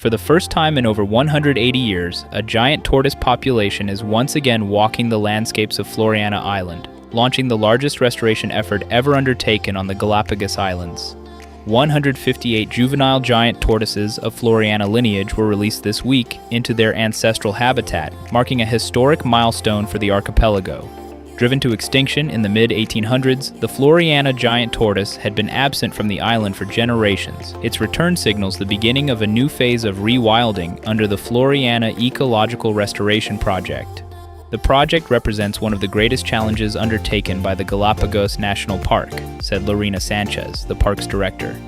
For the first time in over 180 years, a giant tortoise population is once again walking the landscapes of Floriana Island, launching the largest restoration effort ever undertaken on the Galápagos Islands. 158 juvenile giant tortoises of Floriana lineage were released this week into their ancestral habitat, marking a historic milestone for the archipelago. Driven to extinction in the mid-1800s, the Floriana giant tortoise had been absent from the island for generations. Its return signals the beginning of a new phase of rewilding under the Floriana Ecological Restoration Project. The project represents one of the greatest challenges undertaken by the Galápagos National Park, said Lorena Sanchez, the park's director.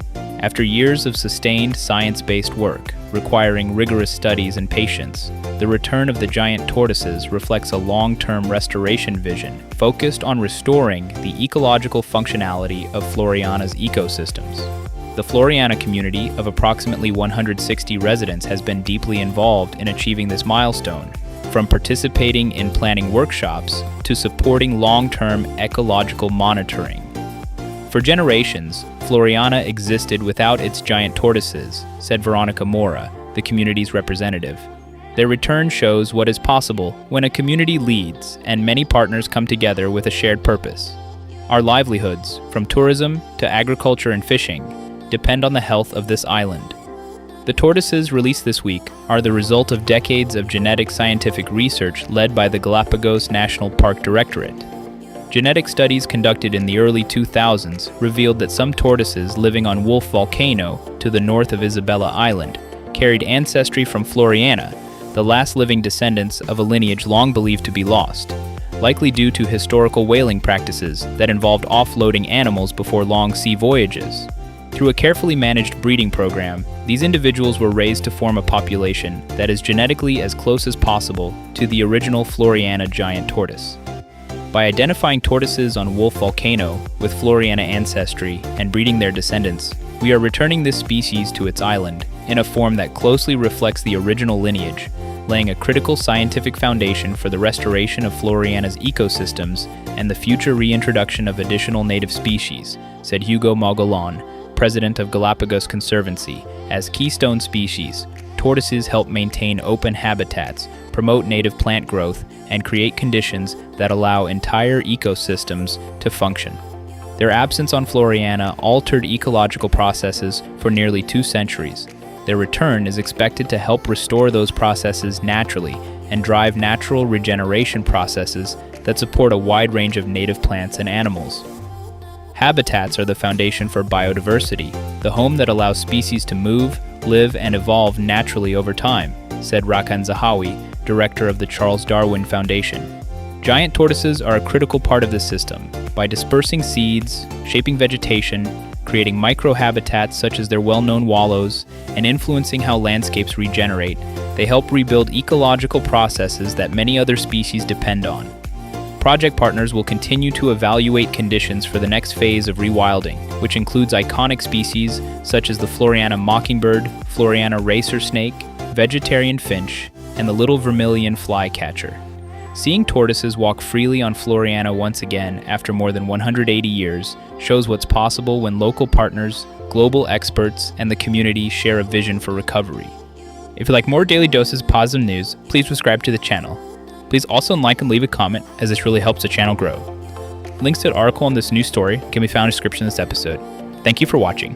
After years of sustained science-based work, requiring rigorous studies and patience, the return of the giant tortoises reflects a long-term restoration vision focused on restoring the ecological functionality of Floriana's ecosystems. The Floriana community of approximately 160 residents has been deeply involved in achieving this milestone, from participating in planning workshops to supporting long-term ecological monitoring. For generations, Floriana existed without its giant tortoises, said Veronica Mora, the community's representative. Their return shows what is possible when a community leads and many partners come together with a shared purpose. Our livelihoods, from tourism to agriculture and fishing, depend on the health of this island. The tortoises released this week are the result of decades of genetic scientific research led by the Galápagos National Park Directorate. Genetic studies conducted in the early 2000s revealed that some tortoises living on Wolf Volcano to the north of Isabella Island carried ancestry from Floriana, the last living descendants of a lineage long believed to be lost, likely due to historical whaling practices that involved offloading animals before long sea voyages. Through a carefully managed breeding program, these individuals were raised to form a population that is genetically as close as possible to the original Floriana giant tortoise. By identifying tortoises on Wolf Volcano with Floriana ancestry and breeding their descendants, we are returning this species to its island in a form that closely reflects the original lineage, laying a critical scientific foundation for the restoration of Floriana's ecosystems and the future reintroduction of additional native species, said Hugo Magalon, president of Galápagos Conservancy. As keystone species, tortoises help maintain open habitats, promote native plant growth, and create conditions that allow entire ecosystems to function. Their absence on Floriana altered ecological processes for nearly 2 centuries. Their return is expected to help restore those processes naturally and drive natural regeneration processes that support a wide range of native plants and animals. Habitats are the foundation for biodiversity, the home that allows species to move, live, and evolve naturally over time, said Rakan Zahawi, director of the Charles Darwin Foundation. Giant tortoises are a critical part of this system. By dispersing seeds, shaping vegetation, creating microhabitats such as their well-known wallows, and influencing how landscapes regenerate, they help rebuild ecological processes that many other species depend on. Project partners will continue to evaluate conditions for the next phase of rewilding, which includes iconic species such as the Floriana mockingbird, Floriana racer snake, vegetarian finch, and the little vermilion flycatcher. Seeing tortoises walk freely on Floriana once again after more than 180 years shows what's possible when local partners, global experts, and the community share a vision for recovery. If you like more daily doses of positive news, please subscribe to the channel. Please also like and leave a comment, as this really helps the channel grow. Links to an article on this news story can be found in the description of this episode. Thank you for watching.